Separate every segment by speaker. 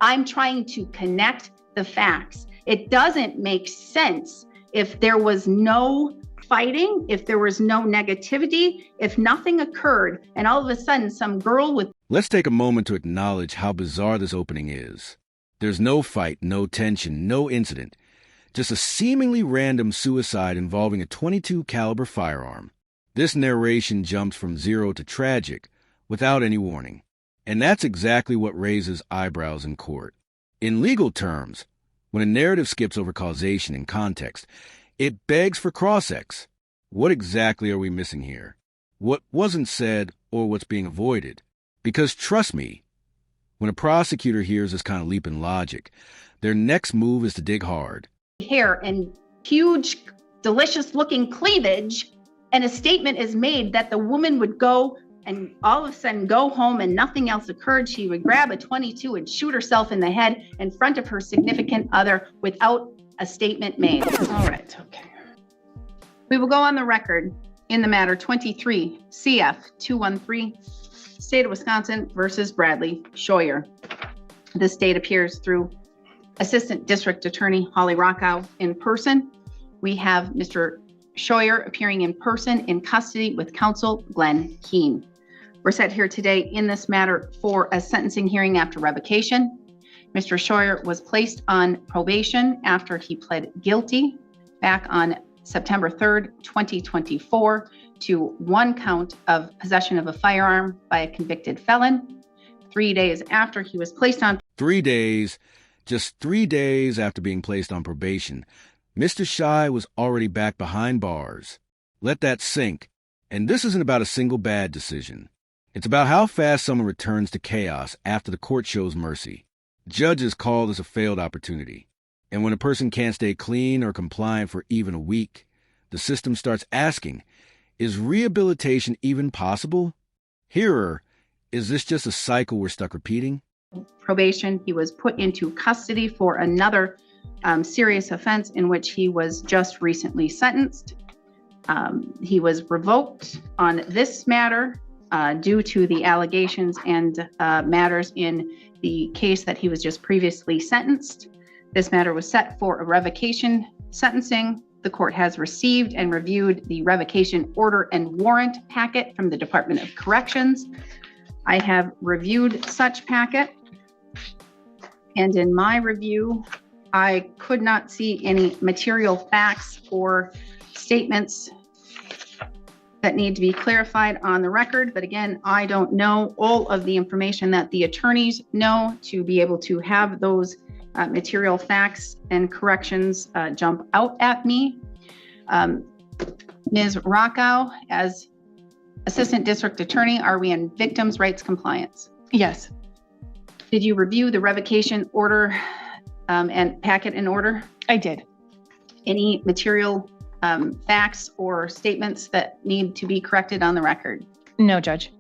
Speaker 1: I'm trying to connect the facts. It doesn't make sense if there was no fighting, if there was no negativity, if nothing occurred, and all of a sudden some girl with...
Speaker 2: Let's take a moment to acknowledge how bizarre this opening is. There's no fight, no tension, no incident. Just a seemingly random suicide involving a .22 caliber firearm. This narration jumps from zero to tragic without any warning. And that's exactly what raises eyebrows in court. In legal terms, when a narrative skips over causation and context, it begs for cross-ex. What exactly are we missing here? What wasn't said or what's being avoided? Because trust me, when a prosecutor hears this kind of leap in logic, their next move is to dig hard.
Speaker 1: Hair and huge, delicious-looking cleavage, and a statement is made that the woman would go and all of a sudden go home and nothing else occurred. She would grab a .22 and shoot herself in the head in front of her significant other without a statement made. All right, okay. We will go on the record in the matter 23 CF 213, State of Wisconsin versus Bradley Scheuer. This date appears through Assistant District Attorney Holly Rockow in person. We have Mr. Scheuer appearing in person in custody with counsel Glenn Keene. We're set here today in this matter for a sentencing hearing after revocation. Mr. Scheuer was placed on probation after he pled guilty back on September 3rd, 2024 to one count of possession of a firearm by a convicted felon. 3 days after he was placed on...
Speaker 2: 3 days, just 3 days after being placed on probation, Mr. Scheuer was already back behind bars. Let that sink. And this isn't about a single bad decision. It's about how fast someone returns to chaos after the court shows mercy. Judges call this a failed opportunity. And when a person can't stay clean or compliant for even a week, the system starts asking, is rehabilitation even possible? Hearer, is this just a cycle we're stuck repeating?
Speaker 1: Probation, he was put into custody for another serious offense in which he was just recently sentenced. He was revoked on this matter due to the allegations and matters in the case that he was just previously sentenced. This matter was set for a revocation sentencing. The court has received and reviewed the revocation order and warrant packet from the Department of Corrections. I have reviewed such packet, and in my review, I could not see any material facts or statements that need to be clarified on the record. But again, I don't know all of the information that the attorneys know to be able to have those material facts and corrections jump out at me. Ms. Rockow, as Assistant District Attorney, are we in victims' rights compliance?
Speaker 3: Yes.
Speaker 1: Did you review the revocation order and packet in order?
Speaker 3: I did.
Speaker 1: Any material facts or statements that need to be corrected on the record?
Speaker 3: No, Judge.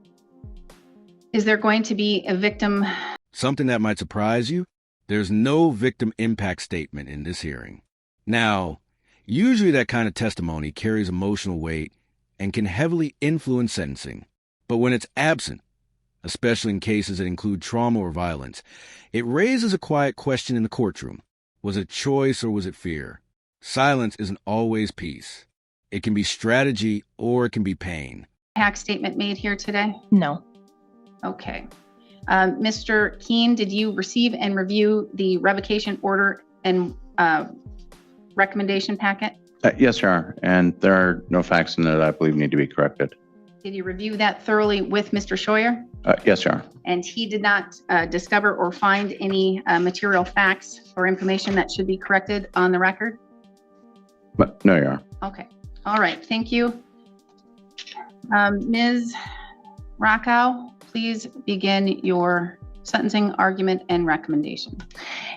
Speaker 1: Is there going to be a victim?
Speaker 2: Something that might surprise you? There's no victim impact statement in this hearing. Now, usually that kind of testimony carries emotional weight and can heavily influence sentencing. But when it's absent, especially in cases that include trauma or violence, it raises a quiet question in the courtroom. Was it choice or was it fear? Silence isn't always peace. It can be strategy or it can be pain.
Speaker 1: Impact statement made here today?
Speaker 3: No.
Speaker 1: Okay. Mr. Keene, did you receive and review the revocation order and recommendation packet?
Speaker 4: Yes, Your Honor. And there are no facts in there that I believe need to be corrected.
Speaker 1: Did you review that thoroughly with Mr. Scheuer?
Speaker 4: Yes, Your Honor.
Speaker 1: And he did not discover or find any material facts or information that should be corrected on the record?
Speaker 4: But no, Your Honor.
Speaker 1: Okay. All right. Thank you. Ms. Rockow, please begin your sentencing argument and recommendation.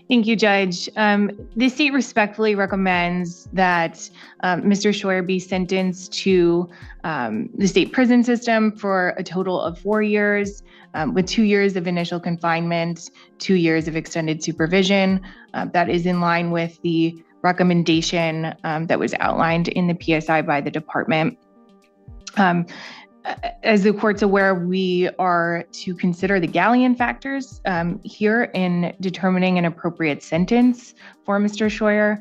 Speaker 3: Thank you, Judge. The state respectfully recommends that Mr. Scheuer be sentenced to the state prison system for a total of 4 years, with 2 years of initial confinement, 2 years of extended supervision. That is in line with the recommendation that was outlined in the PSI by the department. As the court's aware, we are to consider the Galleon factors here in determining an appropriate sentence for Mr. Scheuer.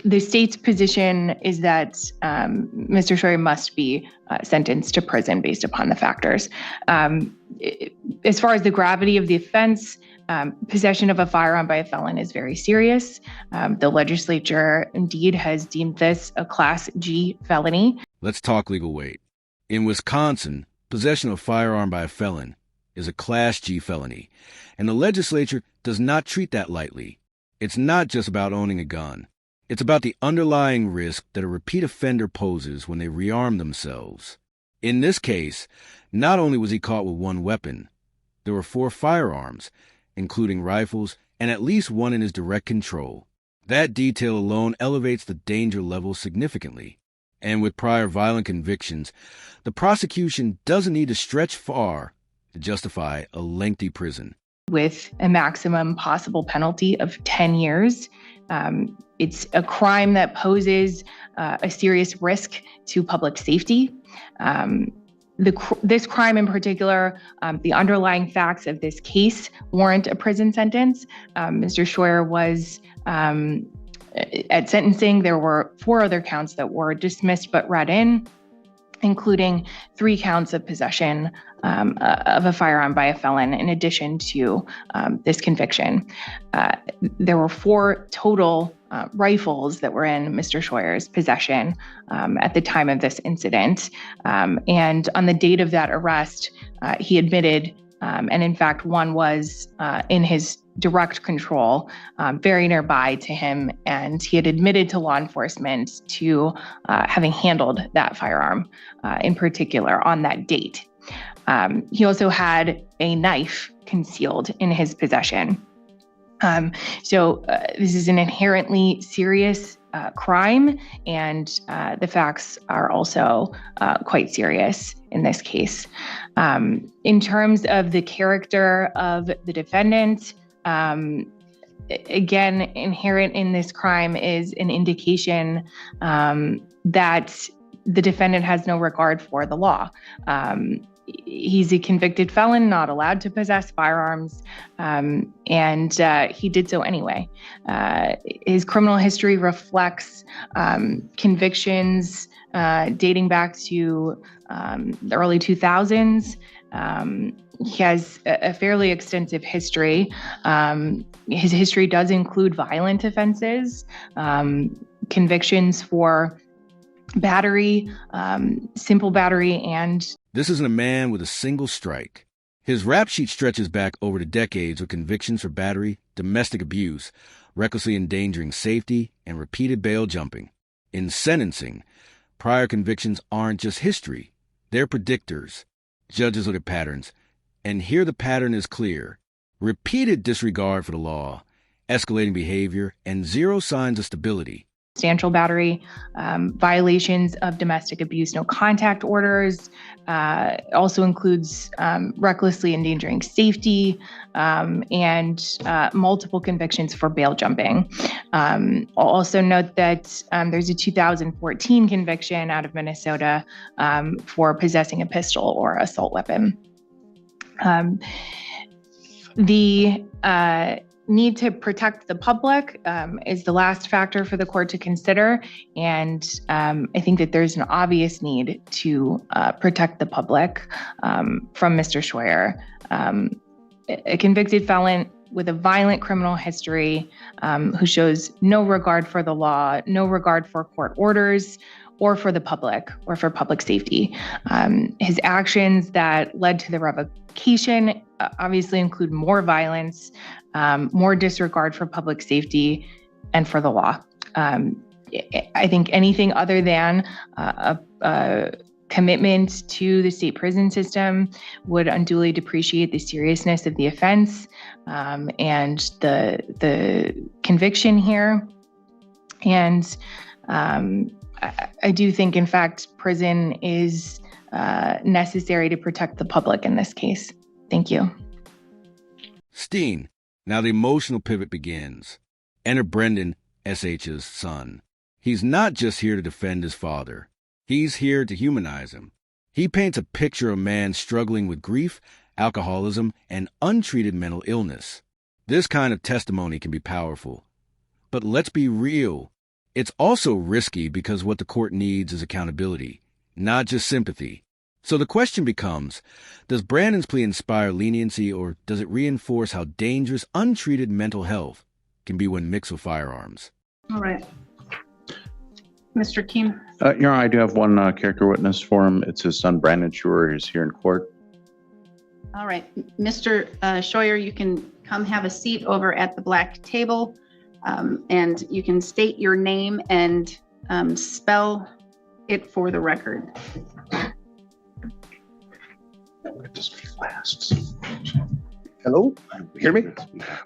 Speaker 3: The state's position is that Mr. Scheuer must be sentenced to prison based upon the factors. As far as the gravity of the offense, possession of a firearm by a felon is very serious. The legislature indeed has deemed this a Class G felony.
Speaker 2: Let's talk legal weight. In Wisconsin, possession of a firearm by a felon is a Class G felony, and the legislature does not treat that lightly. It's not just about owning a gun. It's about the underlying risk that a repeat offender poses when they rearm themselves. In this case, not only was he caught with one weapon, there were 4 firearms, including rifles, and at least one in his direct control. That detail alone elevates the danger level significantly. And with prior violent convictions, the prosecution doesn't need to stretch far to justify a lengthy prison.
Speaker 3: With a maximum possible penalty of 10 years, it's a crime that poses a serious risk to public safety. This crime in particular, the underlying facts of this case warrant a prison sentence. Mr. Scheuer was, at sentencing, there were 4 other counts that were dismissed but read in, including 3 counts of possession of a firearm by a felon in addition to this conviction. There were 4 total rifles that were in Mr. Scheuer's possession at the time of this incident. And on the date of that arrest, he admitted, and in fact, one was in his direct control, very nearby to him, and he had admitted to law enforcement to having handled that firearm in particular on that date. He also had a knife concealed in his possession. So this is an inherently serious crime, and the facts are also quite serious in this case. In terms of the character of the defendant, again, inherent in this crime is an indication that the defendant has no regard for the law. He's a convicted felon, not allowed to possess firearms, and he did so anyway. His criminal history reflects convictions dating back to the early 2000s. He has a fairly extensive history. His history does include violent offenses, convictions for battery, simple battery, and...
Speaker 2: This isn't a man with a single strike. His rap sheet stretches back over the decades with convictions for battery, domestic abuse, recklessly endangering safety, and repeated bail jumping. In sentencing, prior convictions aren't just history. They're predictors. Judges look at patterns, and here the pattern is clear. Repeated disregard for the law, escalating behavior, and 0 signs of stability.
Speaker 3: Substantial battery, violations of domestic abuse, no contact orders, also includes recklessly endangering safety, and multiple convictions for bail jumping. I'll also note that there's a 2014 conviction out of Minnesota for possessing a pistol or assault weapon. The need to protect the public is the last factor for the court to consider. And I think that there's an obvious need to protect the public from Mr. Scheuer. A convicted felon with a violent criminal history who shows no regard for the law, no regard for court orders, or for the public, or for public safety. His actions that led to the revocation obviously include more violence, more disregard for public safety and for the law. I think anything other than a commitment to the state prison system would unduly depreciate the seriousness of the offense and the conviction here. And I do think, in fact, prison is necessary to protect the public in this case. Thank you.
Speaker 2: Steen, now the emotional pivot begins. Enter Brendan, SH's son. He's not just here to defend his father. He's here to humanize him. He paints a picture of a man struggling with grief, alcoholism, and untreated mental illness. This kind of testimony can be powerful. But let's be real. It's also risky because what the court needs is accountability, not just sympathy. So the question becomes, does Brandon's plea inspire leniency, or does it reinforce how dangerous untreated mental health can be when mixed with firearms?
Speaker 1: All right. Mr. Keem.
Speaker 4: Your Honor, I do have one character witness for him. It's his son, Brandon Scheuer, who's here in court.
Speaker 1: All right, Mr. Scheuer, you can come have a seat over at the black table, and you can state your name and spell it for the record.
Speaker 5: Just fast. Hello, you hear me?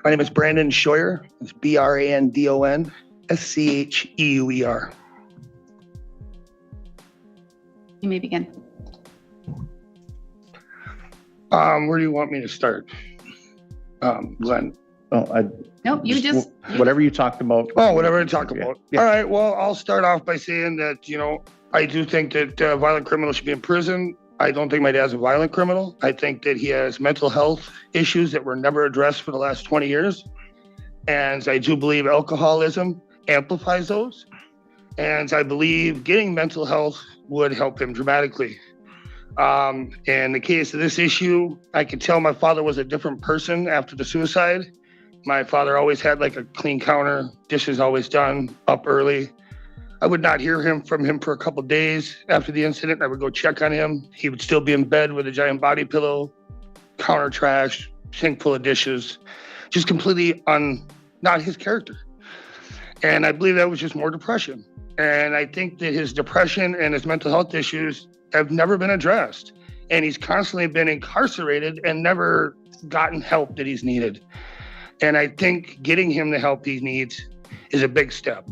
Speaker 5: My name is Brandon Scheuer. It's Brandon Scheuer.
Speaker 1: You may begin.
Speaker 5: Where do you want me to start? Glenn.
Speaker 4: Oh,
Speaker 1: Nope, you just.
Speaker 4: whatever you talked about.
Speaker 5: Oh, whatever I talk about.
Speaker 4: Yeah.
Speaker 5: All right, well, I'll start off by saying that, I do think that violent criminals should be in prison. I don't think my dad's a violent criminal. I think that he has mental health issues that were never addressed for the last 20 years. And I do believe alcoholism amplifies those. And I believe getting mental health would help him dramatically. In the case of this issue, I could tell my father was a different person after the suicide. My father always had like a clean counter, dishes always done, up early. I would not hear from him for a couple of days after the incident. I would go check on him. He would still be in bed with a giant body pillow, counter trash, sink full of dishes, just completely not his character. And I believe that was just more depression. And I think that his depression and his mental health issues have never been addressed. And he's constantly been incarcerated and never gotten help that he's needed. And I think getting him the help he needs is a big step.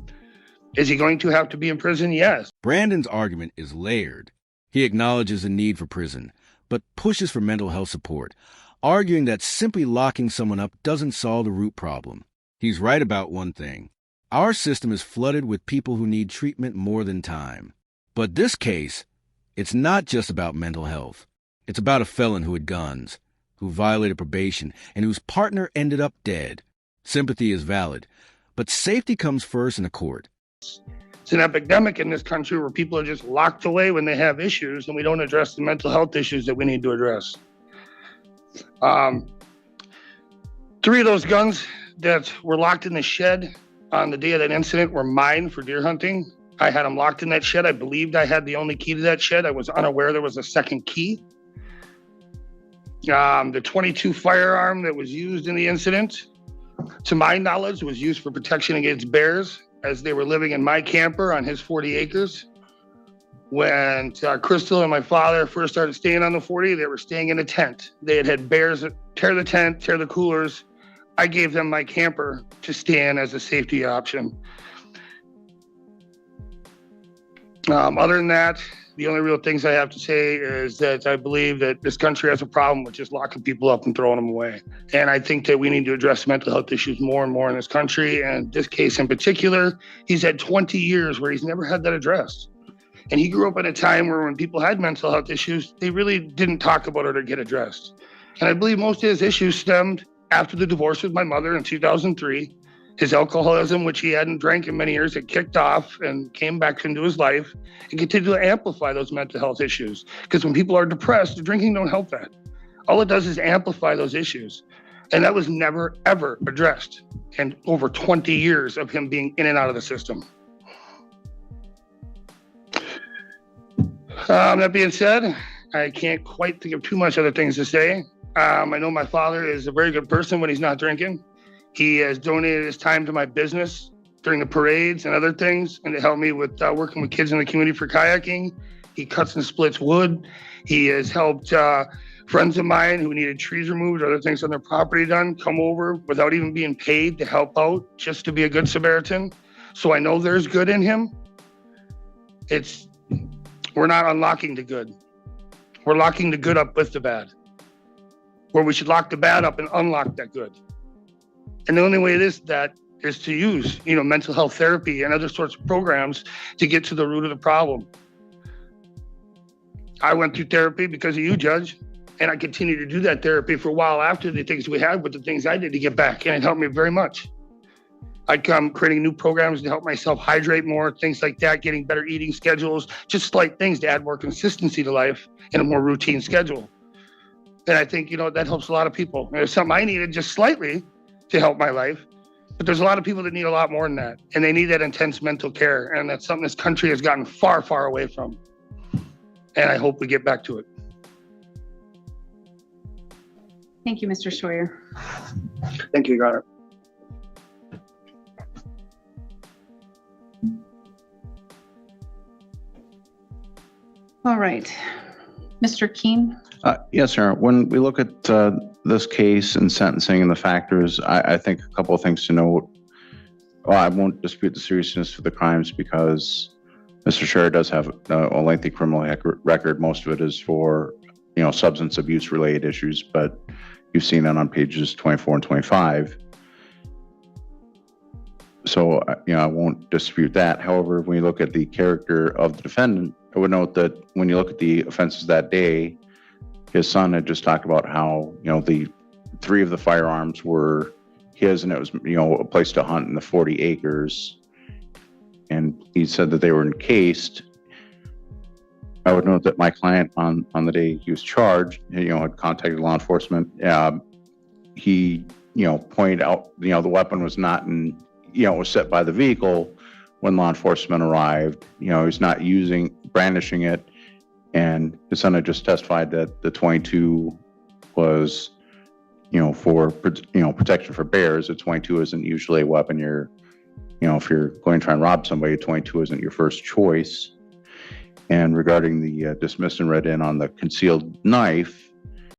Speaker 5: Is he going to have to be in prison? Yes.
Speaker 2: Brandon's argument is layered. He acknowledges the need for prison, but pushes for mental health support, arguing that simply locking someone up doesn't solve the root problem. He's right about one thing. Our system is flooded with people who need treatment more than time. But this case, it's not just about mental health. It's about a felon who had guns, who violated probation, and whose partner ended up dead. Sympathy is valid, but safety comes first in a court.
Speaker 5: It's an epidemic in this country where people are just locked away when they have issues, and we don't address the mental health issues that we need to address. 3 of those guns that were locked in the shed on the day of that incident were mine for deer hunting. I had them locked in that shed. I believed I had the only key to that shed. I was unaware there was a second key. The .22 firearm that was used in the incident, to my knowledge, was used for protection against bears as they were living in my camper on his 40 acres. When Crystal and my father first started staying on the 40, they were staying in a tent. They had bears tear the tent, tear the coolers. I gave them my camper to stay in as a safety option. Other than that, the only real things I have to say is that I believe that this country has a problem with just locking people up and throwing them away. And I think that we need to address mental health issues more and more in this country. And this case in particular, he's had 20 years where he's never had that addressed. And he grew up at a time where when people had mental health issues, they really didn't talk about it or get addressed. And I believe most of his issues stemmed after the divorce with my mother in 2003. His alcoholism, which he hadn't drank in many years, had kicked off and came back into his life and continued to amplify those mental health issues. Because when people are depressed, the drinking don't help that. All it does is amplify those issues. And that was never, ever addressed in over 20 years of him being in and out of the system. That being said, I can't quite think of too much other things to say. I know my father is a very good person when he's not drinking. He has donated his time to my business during the parades and other things, and to help me with working with kids in the community for kayaking. He cuts and splits wood. He has helped friends of mine who needed trees removed or other things on their property done come over without even being paid to help out, just to be a good Samaritan. So I know there's good in him. We're not unlocking the good. We're locking the good up with the bad. Where we should lock the bad up and unlock that good. And the only way that is to use, mental health therapy and other sorts of programs to get to the root of the problem. I went through therapy because of you, Judge, and I continue to do that therapy for a while after the things we had with the things I did to get back, and it helped me very much. I'm creating new programs to help myself hydrate more, things like that, getting better eating schedules, just slight things to add more consistency to life and a more routine schedule. And I think, that helps a lot of people. And it's something I needed just slightly to help my life. But there's a lot of people that need a lot more than that. And they need that intense mental care. And that's something this country has gotten far, far away from. And I hope we get back to it.
Speaker 1: Thank you, Mr. Scheuer.
Speaker 5: Thank you, Your Honor.
Speaker 1: All right. Mr. Keene?
Speaker 4: Yes, sir. When we look at this case and sentencing and the factors, I think a couple of things to note. Well, I won't dispute the seriousness of the crimes because Mr. Scheuer does have a lengthy criminal record. Most of it is for, substance abuse related issues, but you've seen that on pages 24 and 25. So, I won't dispute that. However, when you look at the character of the defendant, I would note that when you look at the offenses that day, his son had just talked about how, the 3 of the firearms were his and it was, a place to hunt in the 40 acres. And he said that they were encased. I would note that my client on the day he was charged, had contacted law enforcement. He, pointed out, the weapon was not in, it was set by the vehicle when law enforcement arrived. He was not brandishing it. And his son had just testified that the 22 was, for, protection for bears. A 22 isn't usually a weapon if you're going to try and rob somebody, a 22 isn't your first choice. And regarding the dismissed and read in on the concealed knife.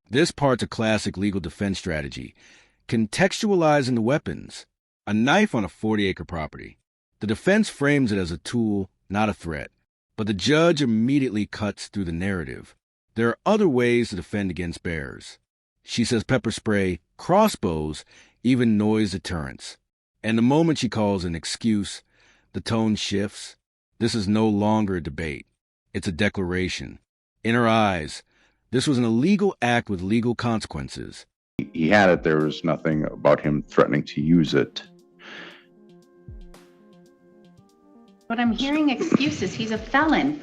Speaker 2: This part's a classic legal defense strategy, contextualizing the weapons. A knife on a 40-acre property. The defense frames it as a tool, not a threat. But the judge immediately cuts through the narrative. There are other ways to defend against bears. She says pepper spray, crossbows, even noise deterrents. And the moment she calls an excuse, the tone shifts. This is no longer a debate. It's a declaration. In her eyes, this was an illegal act with legal consequences.
Speaker 4: He had it. There was nothing about him threatening to use it.
Speaker 1: But I'm hearing excuses. He's a felon.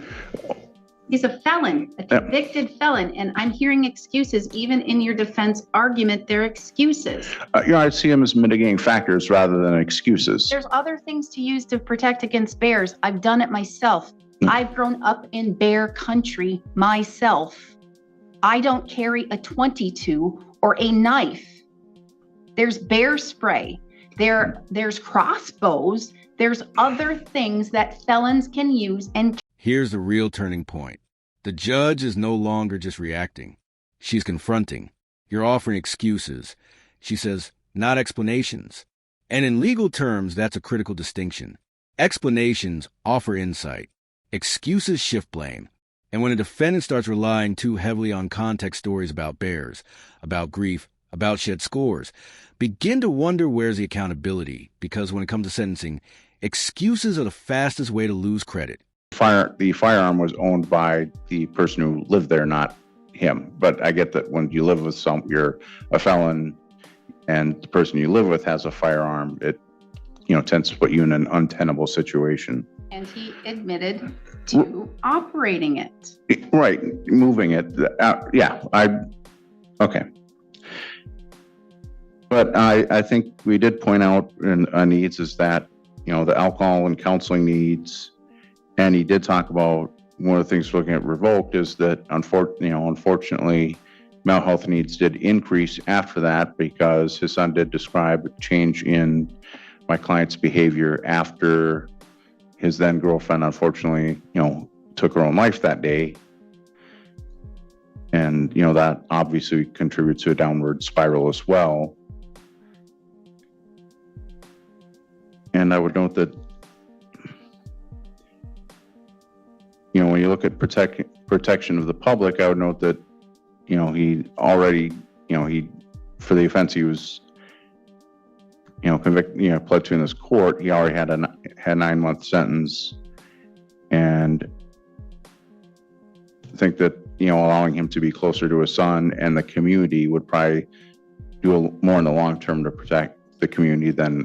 Speaker 1: He's a felon, a convicted felon. And I'm hearing excuses. Even in your defense argument, they're excuses.
Speaker 4: I see them as mitigating factors rather than excuses.
Speaker 1: There's other things to use to protect against bears. I've done it myself. I've grown up in bear country myself. I don't carry a 22 or a knife. There's bear spray. There's crossbows. There's other things that felons can use. And
Speaker 2: here's the real turning point. The judge is no longer just reacting. She's confronting. You're offering excuses. She says, not explanations. And in legal terms, that's a critical distinction. Explanations offer insight. Excuses shift blame. And when a defendant starts relying too heavily on context stories about bears, about grief, about shed scores, begin to wonder where's the accountability, because when it comes to sentencing, excuses are the fastest way to lose credit.
Speaker 4: The firearm was owned by the person who lived there, not him. But I get that when you live with you're a felon and the person you live with has a firearm, it, tends to put you in an untenable situation.
Speaker 1: And he admitted to operating it.
Speaker 4: Right, moving it. Okay. But I think we did point out in needs is that, the alcohol and counseling needs, and he did talk about one of the things looking at revoked is that unfortunately, mental health needs did increase after that because his son did describe a change in my client's behavior after his then girlfriend, unfortunately, took her own life that day. And, that obviously contributes to a downward spiral as well. And I would note that, when you look at protection of the public, I would note that, he already, for the offense he was, convicted, pled to in this court, he already had a 9-month sentence. And I think that, allowing him to be closer to his son and the community would probably do more in the long term to protect the community than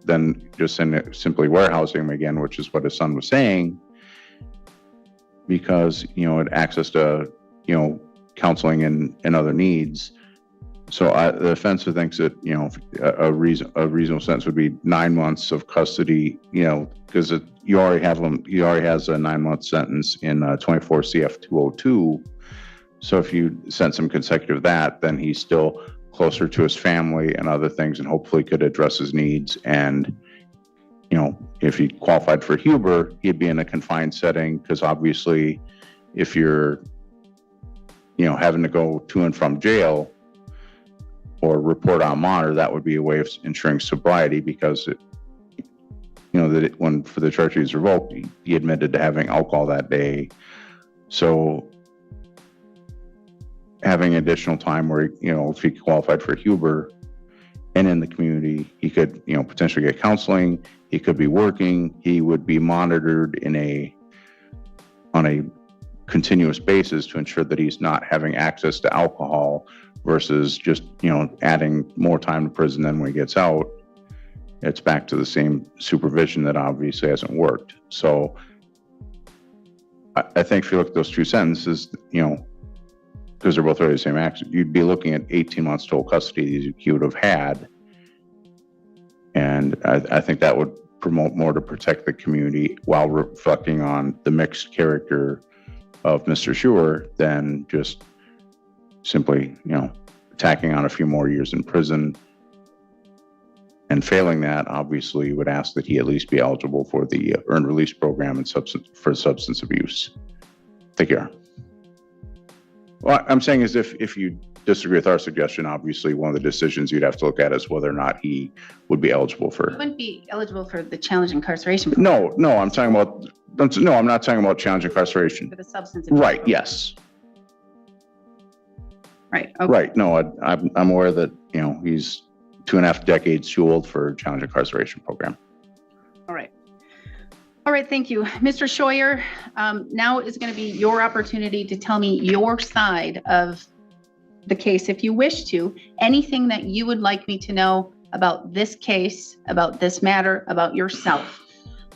Speaker 4: than just simply warehousing him again, which is what his son was saying, because, it access to, counseling and other needs. So the defense thinks that, a reasonable sentence would be 9 months of custody, because he already has a 9-month sentence in 24 CF 202. So if you sentence him consecutive to that, then he's still closer to his family and other things, and hopefully could address his needs. And, if he qualified for Huber, he'd be in a confined setting, because obviously if you're, having to go to and from jail or report on monitor, that would be a way of ensuring sobriety, because when for the charge he was revoked, he admitted to having alcohol that day. So having additional time where, if he qualified for Huber and in the community, he could, potentially get counseling, he could be working, he would be monitored on a continuous basis to ensure that he's not having access to alcohol, versus just, adding more time to prison. Then when he gets out, it's back to the same supervision that obviously hasn't worked. So I think if you look at those two sentences, because they're both really the same action, you'd be looking at 18 months total custody he would have had. And I think that would promote more to protect the community while reflecting on the mixed character of Mr. Schuer than just simply, tacking on a few more years in prison. And failing that, obviously, you would ask that he at least be eligible for the earned release program and for substance abuse. Take care. What I'm saying is, if you disagree with our suggestion, obviously one of the decisions you'd have to look at is whether or not he would be eligible
Speaker 1: He
Speaker 4: for.
Speaker 1: wouldn't be eligible for the challenge incarceration.
Speaker 4: No, I'm not talking about challenge incarceration.
Speaker 1: For the substance abuse.
Speaker 4: Right. Yes.
Speaker 1: Right. Okay.
Speaker 4: Right. No, I'm aware that, he's 2.5 decades too old for challenge incarceration program.
Speaker 1: All right. All right. Thank you. Mr. Scheuer, now is going to be your opportunity to tell me your side of the case, if you wish to. Anything that you would like me to know about this case, about this matter, about yourself.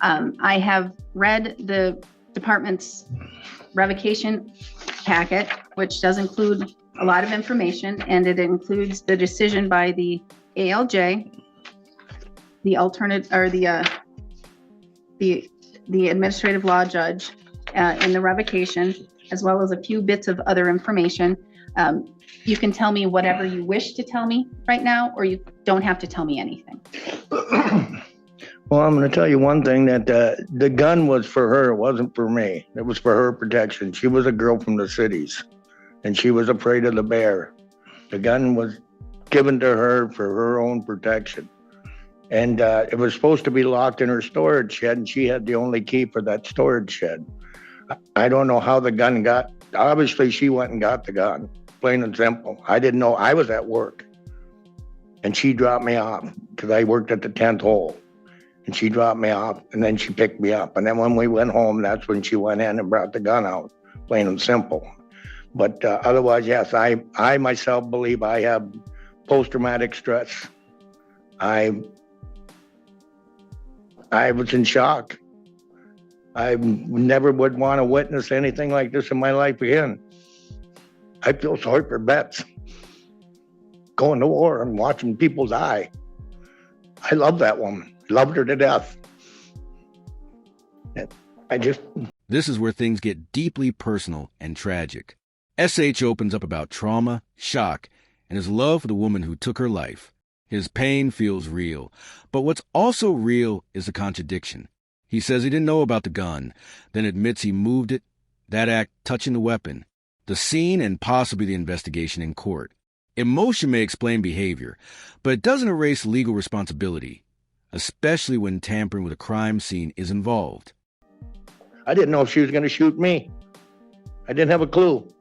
Speaker 1: I have read the department's revocation packet, which does include a lot of information, and it includes the decision by the ALJ, the alternate, or the administrative law judge in the revocation, as well as a few bits of other information. You can tell me whatever you wish to tell me right now, or you don't have to tell me anything.
Speaker 6: Well, I'm going to tell you one thing, that the gun was for her. It wasn't for me. It was for her protection. She was a girl from the cities, and she was afraid of the bear. The gun was given to her for her own protection. And it was supposed to be locked in her storage shed, and she had the only key for that storage shed. I don't know how the gun got. Obviously, she went and got the gun, plain and simple. I didn't know. I was at work, and she dropped me off because I worked at the 10th hole. And she dropped me off, and then she picked me up. And then when we went home, that's when she went in and brought the gun out, plain and simple. But otherwise, yes, I myself believe I have post-traumatic stress. I was in shock. I never would want to witness anything like this in my life again. I feel sorry for vets going to war and watching people die. I love that woman. Loved her to death.
Speaker 2: This is where things get deeply personal and tragic. SH opens up about trauma, shock, and his love for the woman who took her life. His pain feels real, but what's also real is the contradiction. He says he didn't know about the gun, then admits he moved it, that act touching the weapon, the scene, and possibly the investigation in court. Emotion may explain behavior, but it doesn't erase legal responsibility, especially when tampering with a crime scene is involved.
Speaker 6: I didn't know if she was going to shoot me. I didn't have a clue.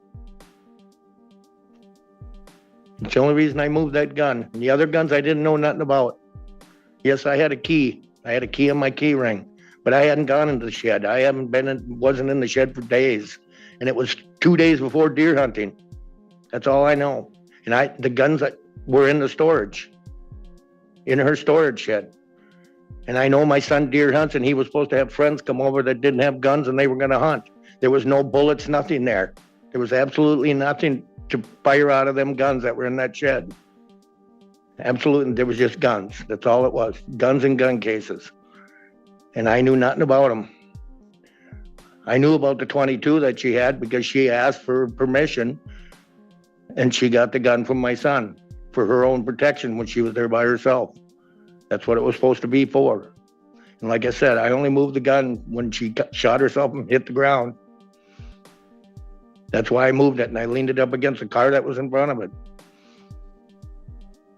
Speaker 6: It's the only reason I moved that gun. And the other guns I didn't know nothing about. Yes, I had a key. I had a key in my key ring, but I hadn't gone into the shed. I wasn't in the shed for days. And it was 2 days before deer hunting. That's all I know. And the guns that were in the storage, in her storage shed. And I know my son deer hunts, and he was supposed to have friends come over that didn't have guns, and they were going to hunt. There was no bullets, nothing there. There was absolutely nothing to fire out of them guns that were in that shed. Absolutely, there was just guns. That's all it was. Guns and gun cases. And I knew nothing about them. I knew about the 22 that she had because she asked for permission, and she got the gun from my son for her own protection when she was there by herself. That's what it was supposed to be for. And like I said, I only moved the gun when she shot herself and hit the ground. That's why I moved it, and I leaned it up against the car that was in front of it.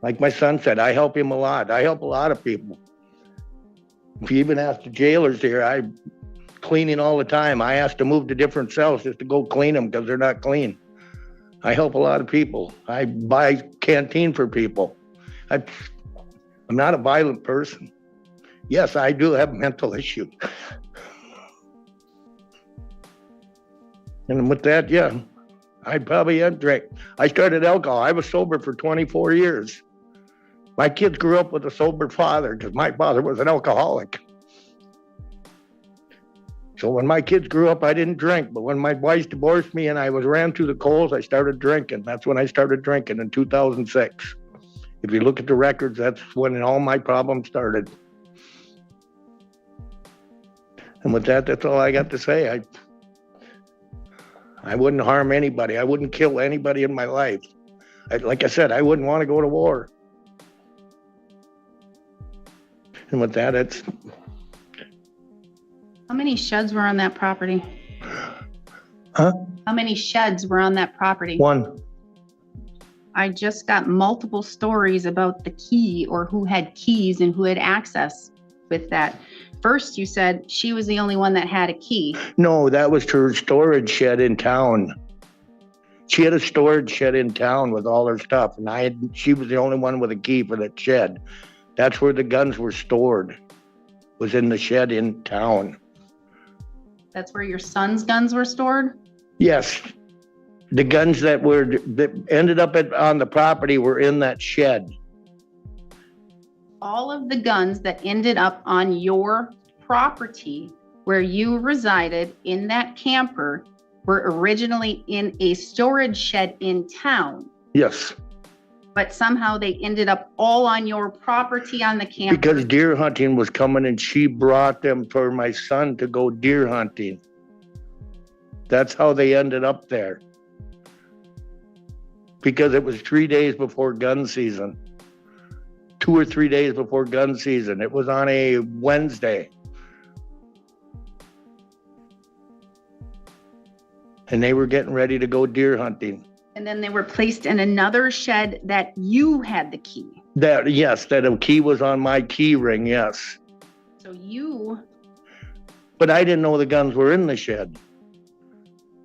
Speaker 6: Like my son said, I help him a lot. I help a lot of people. If you even ask the jailers here, I'm cleaning all the time. I ask to move to different cells just to go clean them because they're not clean. I help a lot of people. I buy canteen for people. I'm not a violent person. Yes, I do have mental issues. And with that, yeah, I probably had drank. I started alcohol. I was sober for 24 years. My kids grew up with a sober father because my father was an alcoholic. So when my kids grew up, I didn't drink. But when my wife divorced me and I ran through the coals, I started drinking. That's when I started drinking in 2006. If you look at the records, that's when all my problems started. And with that, that's all I got to say. I wouldn't harm anybody. I wouldn't kill anybody in my life. Like I said, I wouldn't want to go to war. And with that, it's...
Speaker 1: How many sheds were on that property?
Speaker 6: Huh?
Speaker 1: How many sheds were on that property?
Speaker 6: One.
Speaker 1: I just got multiple stories about the key or who had keys and who had access with that. First, you said she was the only one that had a key.
Speaker 6: No, that was her storage shed in town. She had a storage shed in town with all her stuff, and she was the only one with a key for that shed. That's where the guns were stored, was in the shed in town.
Speaker 1: That's where your son's guns were stored?
Speaker 6: Yes. The guns that ended up on the property were in that shed.
Speaker 1: All of the guns that ended up on your property where you resided in that camper were originally in a storage shed in town.
Speaker 6: Yes.
Speaker 1: But somehow they ended up all on your property on the camper.
Speaker 6: Because deer hunting was coming and she brought them for my son to go deer hunting. That's how they ended up there. Because it was 3 days before gun season. 2 or 3 days before gun season. It was on a Wednesday. And they were getting ready to go deer hunting.
Speaker 1: And then they were placed in another shed that you had the key.
Speaker 6: That a key was on my key ring, yes.
Speaker 1: So you...
Speaker 6: But I didn't know the guns were in the shed.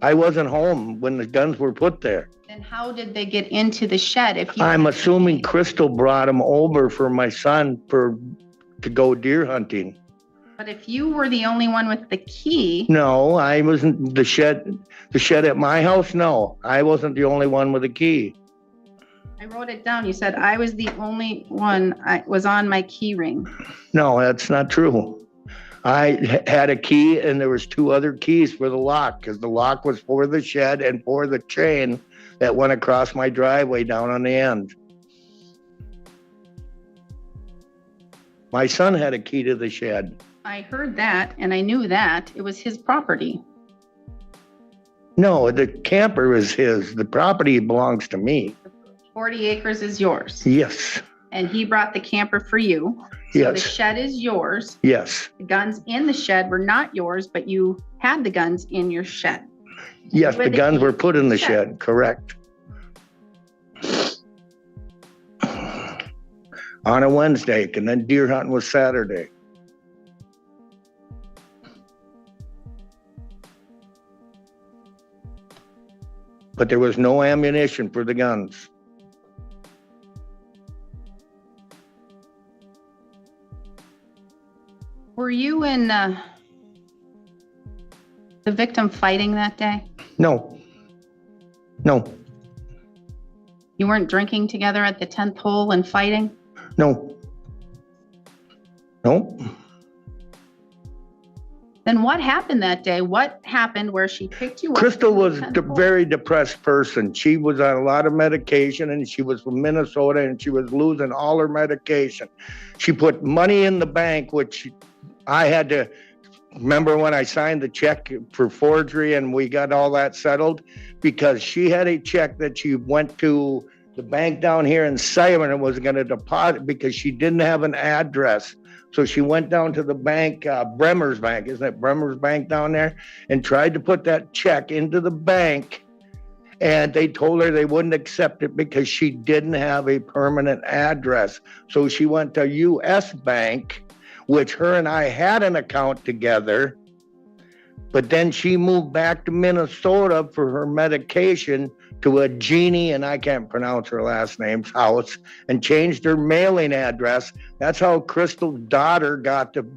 Speaker 6: I wasn't home when the guns were put there.
Speaker 1: Then how did they get into the shed if you...
Speaker 6: I'm assuming Crystal brought them over for my son to go deer hunting.
Speaker 1: But if you were the only one with the key...
Speaker 6: No, I wasn't. The shed at my house, no. I wasn't the only one with a key.
Speaker 1: I wrote it down. You said I was the only one. I was on my key ring.
Speaker 6: No, that's not true. I had a key and there was 2 other keys for the lock because the lock was for the shed and for the chain that went across my driveway down on the end. My son had a key to the shed.
Speaker 1: I heard that and I knew that. It was his property.
Speaker 6: No, the camper is his. The property belongs to me.
Speaker 1: 40 acres is yours.
Speaker 6: Yes.
Speaker 1: And he brought the camper for you. So
Speaker 6: Yes.
Speaker 1: the shed is yours.
Speaker 6: Yes.
Speaker 1: The guns in the shed were not yours, but you had the guns in your shed.
Speaker 6: Yes,
Speaker 1: Where
Speaker 6: the
Speaker 1: the
Speaker 6: guns
Speaker 1: keys
Speaker 6: were put in the
Speaker 1: shed.
Speaker 6: shed, correct. On a Wednesday, and then deer hunting was Saturday. But there was no ammunition for the guns.
Speaker 1: Were you and the victim fighting that day?
Speaker 6: No, No,
Speaker 1: You weren't drinking together at the 10th hole and fighting?
Speaker 6: no. No,
Speaker 1: Then what happened that day? What happened where she picked you up?
Speaker 6: Crystal
Speaker 1: from the
Speaker 6: was
Speaker 1: 10th
Speaker 6: a
Speaker 1: hole?
Speaker 6: very depressed person. She was on a lot of medication and she was from Minnesota and she was losing all her medication. She put money in the bank, which I had to remember when I signed the check for forgery and we got all that settled, because she had a check that she went to the bank down here in Simon and was going to deposit because she didn't have an address. So she went down to the bank, Bremer's Bank, isn't it Bremer's Bank down there, and tried to put that check into the bank. And they told her they wouldn't accept it because she didn't have a permanent address. So she went to US Bank, which her and I had an account together. But then she moved back to Minnesota for her medication to a Jeannie, and I can't pronounce her last name's house, and changed her mailing address. That's how Crystal's daughter got the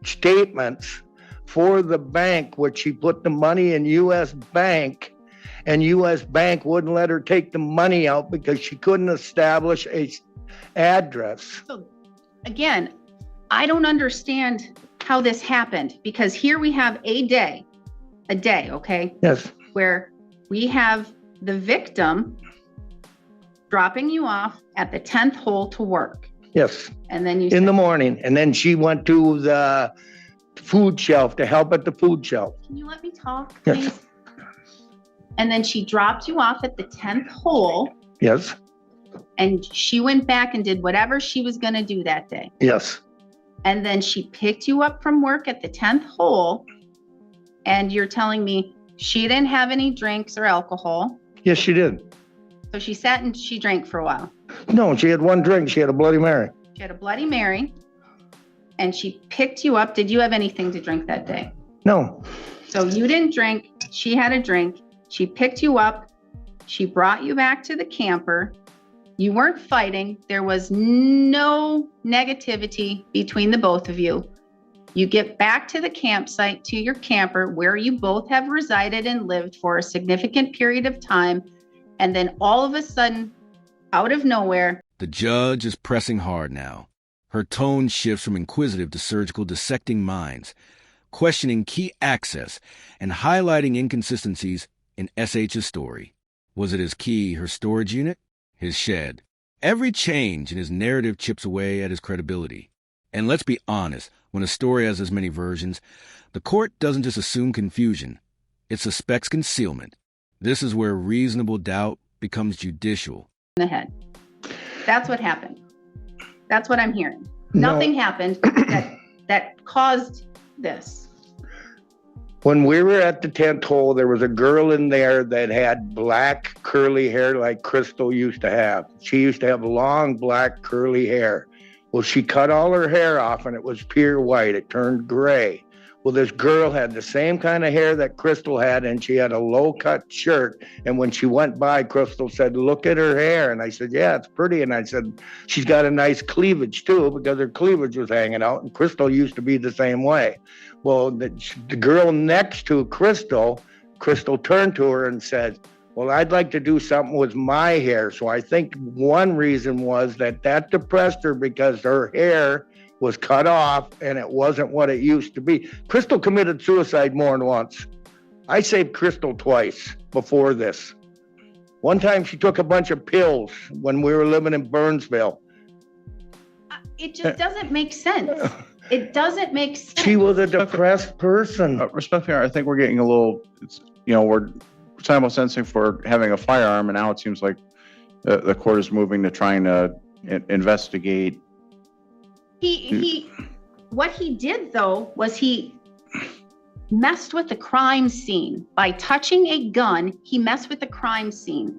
Speaker 6: statements for the bank, which she put the money in US Bank, and US Bank wouldn't let her take the money out because she couldn't establish a address.
Speaker 1: So again, I don't understand how this happened, because here we have a day, okay,
Speaker 6: Yes,
Speaker 1: where we have the victim dropping you off at the 10th hole to work.
Speaker 6: yes,
Speaker 1: And then you
Speaker 6: in the
Speaker 1: said,
Speaker 6: morning. And then she went to the food shelf to help at the food shelf.
Speaker 1: can you let me talk,
Speaker 6: Yes.
Speaker 1: please? And then she dropped you off at the 10th hole,
Speaker 6: Yes,
Speaker 1: and she went back and did whatever she was going to do that day.
Speaker 6: yes,
Speaker 1: And then she picked you up from work at the 10th hole, and you're telling me she didn't have any drinks or alcohol.
Speaker 6: yes, she did.
Speaker 1: So she sat and she drank for a while.
Speaker 6: No, she had one drink. She had a Bloody Mary.
Speaker 1: She had a Bloody Mary, and she picked you up. Did you have anything to drink that day?
Speaker 6: No,
Speaker 1: So you didn't drink. She had a drink. She picked you up. She brought you back to the camper. You weren't fighting. There was no negativity between the both of you. You get back to the campsite, to your camper, where you both have resided and lived for a significant period of time. And then all of a sudden, out of nowhere,
Speaker 2: The judge is pressing hard now. Her tone shifts from inquisitive to surgical, dissecting minds, questioning key access and highlighting inconsistencies in SH's story. Was it his key, her storage unit, his shed? Every change in his narrative chips away at his credibility. And let's be honest, when a story has as many versions, the court doesn't just assume confusion, it suspects concealment. This is where reasonable doubt becomes judicial.
Speaker 1: in the head. That's what happened. That's what I'm hearing.
Speaker 6: No.
Speaker 1: Nothing happened that caused this.
Speaker 6: When we were at the 10th hole, there was a girl in there that had black curly hair like Crystal used to have. She used to have long black curly hair. Well, she cut all her hair off and it was pure white. It turned gray. Well, this girl had the same kind of hair that Crystal had, and she had a low-cut shirt. And when she went by, Crystal said, "Look at her hair." And I said, "Yeah, it's pretty." And I said, "She's got a nice cleavage too," because her cleavage was hanging out. And Crystal used to be the same way. Well, the girl next to Crystal turned to her and said, "Well, I'd like to do something with my hair." So I think one reason was that depressed her because her hair was cut off and it wasn't what it used to be. Crystal committed suicide more than once. I saved Crystal twice before this. One time she took a bunch of pills when we were living in Burnsville.
Speaker 1: It just doesn't make sense. It doesn't make sense.
Speaker 6: She was a depressed person.
Speaker 7: Respectfully, I think we're getting a little, we're simultaneously for having a firearm, and now it seems like the court is moving to trying to investigate.
Speaker 1: What he did though was he messed with the crime scene. By touching a gun, he messed with the crime scene.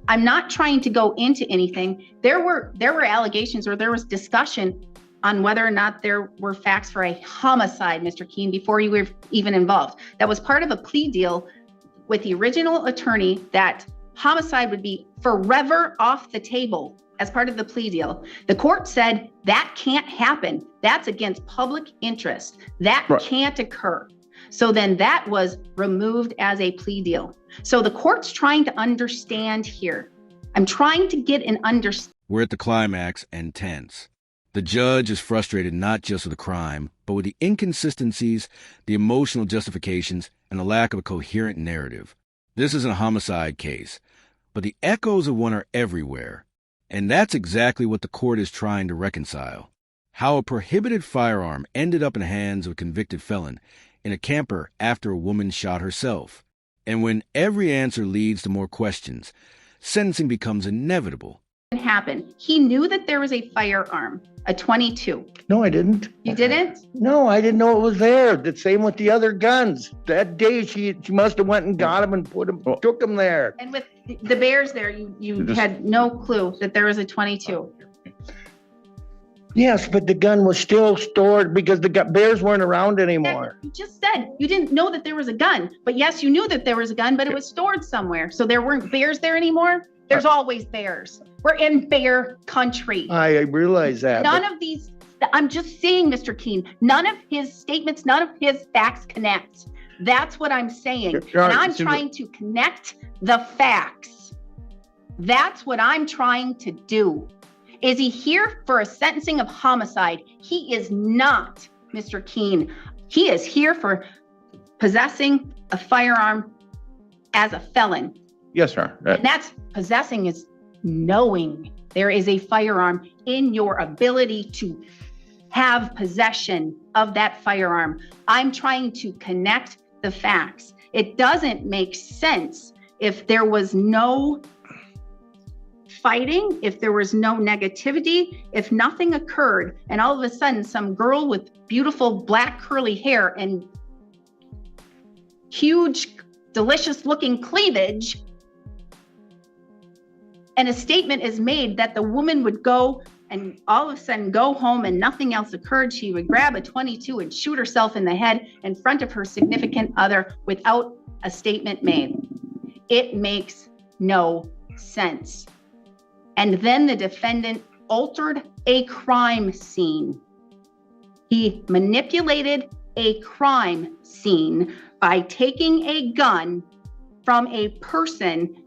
Speaker 1: I'm not trying to go into anything. There were allegations, or there was discussion on whether or not there were facts for a homicide, Mr. Keene, before you were even involved. That was part of a plea deal with the original attorney, that homicide would be forever off the table as part of the plea deal. The court said that can't happen. That's against public interest. That
Speaker 7: Right.
Speaker 1: can't occur. So then that was removed as a plea deal. So the court's trying to understand here. I'm trying to get an understanding.
Speaker 2: We're at the climax and tense. The judge is frustrated not just with the crime, but with the inconsistencies, the emotional justifications, and the lack of a coherent narrative. This isn't a homicide case, but the echoes of one are everywhere. And that's exactly what the court is trying to reconcile. How a prohibited firearm ended up in the hands of a convicted felon in a camper after a woman shot herself. And when every answer leads to more questions, sentencing becomes inevitable.
Speaker 1: Happened. He knew that there was a firearm, a 22.
Speaker 6: No, I didn't.
Speaker 1: You didn't?
Speaker 6: No, I didn't know it was there. The same with the other guns. That day, she must have went and got them and took them there.
Speaker 1: And with the bears there, you
Speaker 7: Just-
Speaker 1: had no clue that there was a 22.
Speaker 6: Yes, but the gun was still stored because the bears weren't around anymore.
Speaker 1: You just said you didn't know that there was a gun, but yes, you knew that there was a gun, but it was stored somewhere. So there weren't bears there anymore. There's always bears. We're in bear country.
Speaker 6: I realize that.
Speaker 1: None of these, I'm just saying, Mr. Keene, none of his statements, none of his facts connect. That's what I'm saying. And I'm trying to connect the facts. That's what I'm trying to do. Is he here for a sentencing of homicide? He is not, Mr. Keene. He is here for possessing a firearm as a felon.
Speaker 7: Yes, sir.
Speaker 1: And that's possessing is knowing there is a firearm in your ability to have possession of that firearm. I'm trying to connect the facts. It doesn't make sense if there was no fighting, if there was no negativity, if nothing occurred, and all of a sudden some girl with beautiful black curly hair and huge, delicious looking cleavage, and a statement is made that the woman would go and all of a sudden go home and nothing else occurred. She would grab a 22 and shoot herself in the head in front of her significant other without a statement made. It makes no sense. And then the defendant altered a crime scene. He manipulated a crime scene by taking a gun from a person